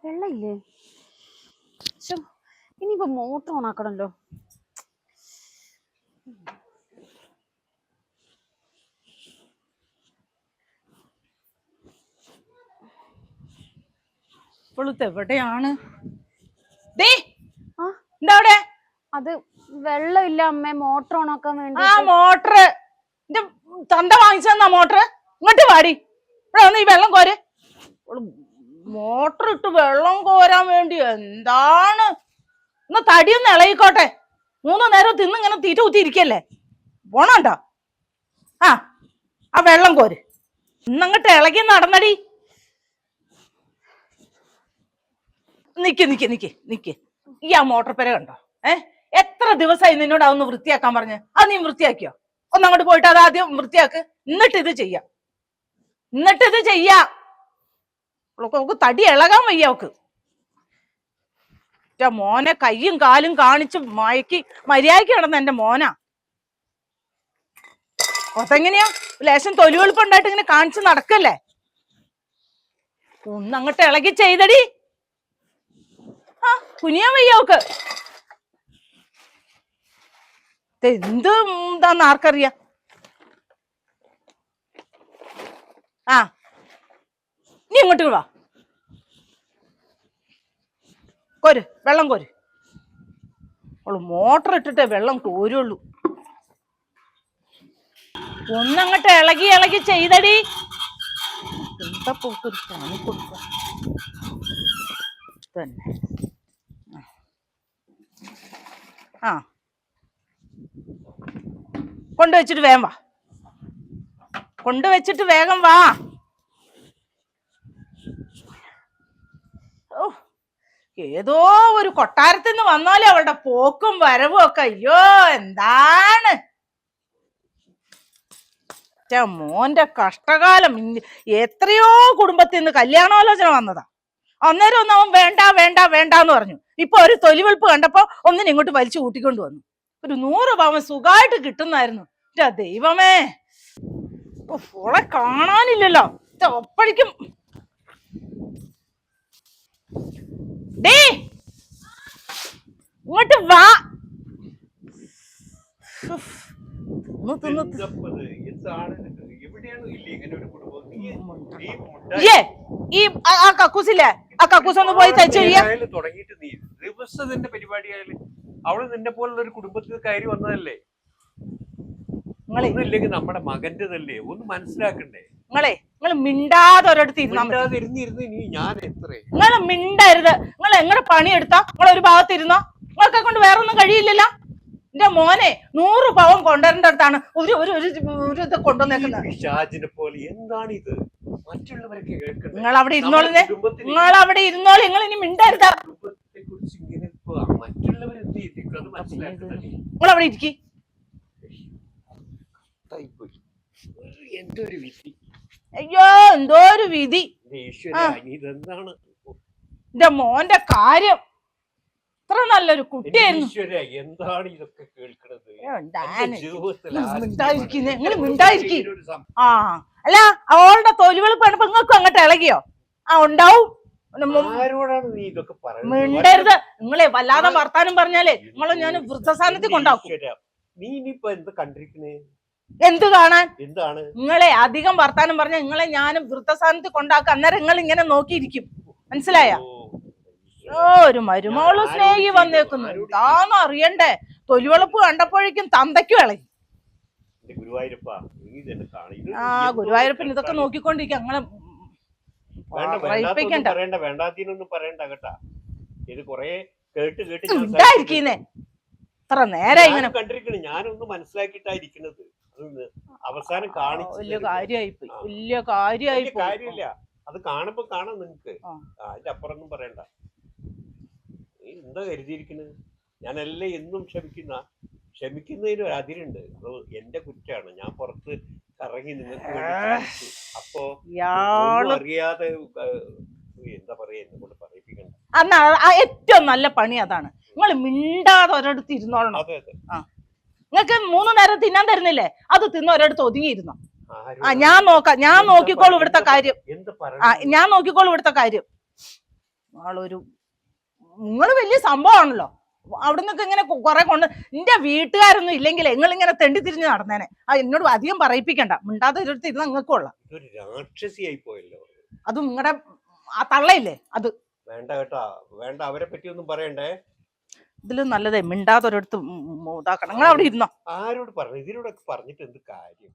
വെള്ളമില്ലേ? ഇനിയിപ്പോ motor on ആക്കണല്ലോ. ഇപ്പോഴത്തെ എവിടെയാണ്? അത് വെള്ളമില്ല അമ്മേ, മോട്ടർ ഓൺ ആക്കാൻ വേണ്ടി. ആ മോട്ടർ തന്ത വാങ്ങിച്ചെന്നാ മോട്ടർ. ഇങ്ങോട്ട് വാടി, ഇവിടെ വന്ന് ഈ വെള്ളം കോര്. മോട്ടർ ഇട്ട് വെള്ളം കോരാൻ വേണ്ടി എന്താണ്? ഇന്ന് തടിയൊന്ന് ഇളകിക്കോട്ടെ. 3 നേരം തിന്നിങ്ങനെ തീറ്റ കുത്തിയിരിക്കല്ലേ, പോണണ്ടോ? ആ വെള്ളം കോര്. ഇന്നങ്ങട്ട് ഇളകി നടന്നടി. നിക്ക് നിക്ക് നിക്ക് നിക്ക്. ഈ ആ മോട്ടർ പെര കണ്ടോ? എത്ര ദിവസമായി നിന്നോട് അതൊന്ന് വൃത്തിയാക്കാൻ പറഞ്ഞ്? അത് നീ വൃത്തിയാക്കിയോ? ഒന്നങ്ങോട്ട് പോയിട്ട് അത് ആദ്യം വൃത്തിയാക്ക്, എന്നിട്ട് ഇത് ചെയ്യാം. നമുക്ക് തടി ഇളകാൻ വയ്യ അവക്ക്. മോനെ കയ്യും കാലും കാണിച്ച് മയക്കി മര്യാദയ്ക്ക് കിടന്ന എന്റെ മോനാ. അതെങ്ങനെയാ ലേശം തൊലിവെളുപ്പുണ്ടായിട്ട് ഇങ്ങനെ കാണിച്ച് നടക്കല്ലേ? ഒന്നങ്ങോട്ട് ഇളകി ചെയ്തടി. കുനിയാൻ വയ്യ അവക്ക്. എന്ത് എന്താന്ന് ആർക്കറിയാ? നീ ഇങ്ങോട്ട് വാ, കോര്, വെള്ളം കോര്. അവള് മോട്ടർ ഇട്ടിട്ടേ വെള്ളം കോരുള്ളൂ. ഒന്നങ്ങട്ട് ഇളകി ഇളകി ചെയ്തടി. എന്താ പോക്കൊരു പണി കൊടുക്ക തന്നെ. കൊണ്ടുവച്ചിട്ട് വേഗം വാ, കൊണ്ടുവച്ചിട്ട് വേഗം വാ. ഏതോ ഒരു കൊട്ടാരത്തിൽ നിന്ന് വന്നാലേ അവളുടെ പോക്കും വരവും ഒക്കെ. അയ്യോ എന്താണ് മോന്റെ കഷ്ടകാലം. എത്രയോ കുടുംബത്തിൽ നിന്ന് കല്യാണാലോചന വന്നതാ. അന്നേരം ഒന്നും അവൻ വേണ്ട വേണ്ട വേണ്ടാന്ന് പറഞ്ഞു. ഇപ്പൊ ഒരു തൊലിവെളുപ്പ് കണ്ടപ്പോ ഒന്നിനെ ഇങ്ങോട്ട് വലിച്ചു കൂട്ടിക്കൊണ്ട് വന്നു. ഒരു 100 പവൻ സുഖമായിട്ട് കിട്ടുന്നായിരുന്നു. ദൈവമേ, ഓളെ കാണാനില്ലല്ലോ. ഒപ്പഴിക്കും. ഇങ്ങോട്ട് വാ. ഈ ആ കക്കൂസില്ലേ, ആ കക്കൂസ് ഒന്ന് പോയി തയ്ച്ചു തുടങ്ങിയിട്ട് നീ ദിവസത്തിന്റെ പരിപാടിയായാലും അവള് നിന്നെ പോലുള്ള ഒരു കുടുംബത്തിൽ കയറി വന്നതല്ലേ. ഒന്നുമില്ലെങ്കിൽ നമ്മുടെ മകന്റെതല്ലേ, ഒന്ന് മനസ്സിലാക്കണ്ടേ? നിങ്ങൾ മിണ്ടാതെ ഒരിടത്ത് ഇരുന്നിരുന്ന് നീ ഞാൻ എത്ര നിങ്ങൾ മിണ്ടരുത്. നിങ്ങൾ എങ്ങനെ പണിയെടുത്താ നിങ്ങൾ ഒരു ഭാഗത്ത് ഇരുന്നോ? നിങ്ങളൊക്കെ കൊണ്ട് വേറെ ഒന്നും കഴിയില്ലല്ലോ. എന്റെ മോനെ 100 പവൻ കൊണ്ടുവരേണ്ട അടുത്താണ് ഒരു ഇത് കൊണ്ടുവന്നേക്കുന്നത്. പോലെ എന്താണ് ഇത്? മറ്റുള്ളവരൊക്കെ കേൾക്കുന്നത്. നിങ്ങൾ അവിടെ ഇരുന്നോളൂ, നിങ്ങൾ അവിടെ ഇരുന്നോളൂ. നിങ്ങൾ ഇനി മിണ്ടരുത്. മറ്റുള്ളവർ എന്ത് ചെയ്തിരിക്കും അത് മനസ്സിലാക്കുന്നില്ലേ? നിങ്ങൾ അവിടെ ഇരിക്കി. എന്തൊരു വിധി! അയ്യോ എന്തോ ഒരു വിധി. ഇതെന്താണ് എന്റെ മോന്റെ കാര്യം? ഇത്ര നല്ലൊരു കുട്ടിയായിരുന്നു. എന്താണ് ഇതൊക്കെ കേൾക്കണത്? നിങ്ങൾ മിണ്ടായിരിക്കും. അല്ല അവളുടെ തൊലിവെളുപ്പ് കണ്ടപ്പോ നിങ്ങൾക്കും അങ്ങോട്ട് ഇളകിയോ? ഉണ്ടാവും. മിണ്ടരുത്. നിങ്ങളെ വല്ലാതെ വർത്താനം പറഞ്ഞാലേ നിങ്ങളെ ഞാൻ വൃദ്ധസ്ഥാനത്തിൽ കൊണ്ടാക്കും. നീ ഇനിയിപ്പോ എന്ത് കണ്ടിരിക്കണേ? എന്ത് കാണാൻ? എന്താണ് നിങ്ങളെ അധികം വർത്താനം പറഞ്ഞാൽ നിങ്ങളെ ഞാനും വൃദ്ധസ്ഥാനത്ത് കൊണ്ടാക്കും. അന്നേരം നിങ്ങൾ ഇങ്ങനെ നോക്കിയിരിക്കും. മനസ്സിലായ? ഒരു മരുമോള് സ്നേഹി വന്നേക്കുന്നു. എന്താന്ന് അറിയണ്ടേ? തൊലിവെളുപ്പ് കണ്ടപ്പോഴേക്കും തന്തയ്ക്കും ഇളകി. ഗുരുവായൂരപ്പൻ ഇതൊക്കെ നോക്കിക്കൊണ്ടിരിക്കും. ഞങ്ങളെ വേണ്ടാത്തീനൊന്നും പറയണ്ട കേട്ടാ. ഇത് കൊറേ കേട്ട് ഉണ്ടായിരിക്കുന്നേ. ഇത്ര നേരം ഇങ്ങനെ കണ്ടിരിക്കണേ. ഞാനൊന്ന് മനസ്സിലാക്കിയിട്ടായിരിക്കണത്. അവസാനം കാണിച്ചു വലിയ കാര്യമായിപ്പോയി. വലിയ കാര്യമില്ല. അത് കാണുമ്പോ കാണാം നിങ്ങക്ക്. അതിന്റെ അപ്പുറമൊന്നും പറയണ്ട. നീ എന്താ കരുതിയിരിക്കുന്നത്? ഞാനെല്ലാം എന്നും ക്ഷമിക്കുന്നതിന് ഒരു അതിരുണ്ട്. എന്റെ കുറ്റാണ്. ഞാൻ പുറത്ത് കറങ്ങി നിങ്ങൾക്ക് വേണ്ടി. അപ്പോ അറിയാതെ എന്താ പറയാ, എന്നെ കൊണ്ട് പറയിപ്പിക്കണ്ട. അന്നാ ഏറ്റവും നല്ല പണി അതാണ്. നിങ്ങൾ മിണ്ടാതെ ഒരിടത്ത് ഇരുന്നോളണം. നിങ്ങൾക്ക് 3 നേരം തിന്നാൻ തരുന്നില്ലേ? അത് തിന്ന് ഒരിടത്ത് ഒതുങ്ങിയിരുന്നോ? ഞാൻ നോക്കിക്കോളൂ ഇവിടുത്തെ കാര്യം. ഞാൻ നോക്കിക്കോളൂ ഇവിടുത്തെ കാര്യം. ആളൊരു നിങ്ങൾ വലിയ സംഭവമാണല്ലോ. അവിടെ നിന്നൊക്കെ ഇങ്ങനെ കുറെ കൊണ്ട് എന്റെ വീട്ടുകാരൊന്നും ഇല്ലെങ്കിൽ നിങ്ങൾ ഇങ്ങനെ തെണ്ടി തിരിഞ്ഞ് നടന്നേനെ. എന്നോട് അധികം പറയിപ്പിക്കണ്ട. മിണ്ടാതെ ഒരിടത്ത് ഇരുന്ന് നിങ്ങൾക്ക് കൊള്ളാം. ഇതൊരു രാക്ഷസിയായി പോയല്ലോ. അത് നിങ്ങളുടെ ആ തള്ളയില്ലേ അത്. വേണ്ട കേട്ടാ, വേണ്ട, അവരെ പറ്റി ഒന്നും പറയണ്ടേ. ഇതിലും നല്ലതേ മിണ്ടാതെ ഒരിടത്ത് ഇതാക്കണം. നിങ്ങൾ അവിടെ ഇരുന്നോ. ആരോട് പറഞ്ഞു? ഇതിലൂടെ പറഞ്ഞിട്ട് എന്ത് കാര്യം?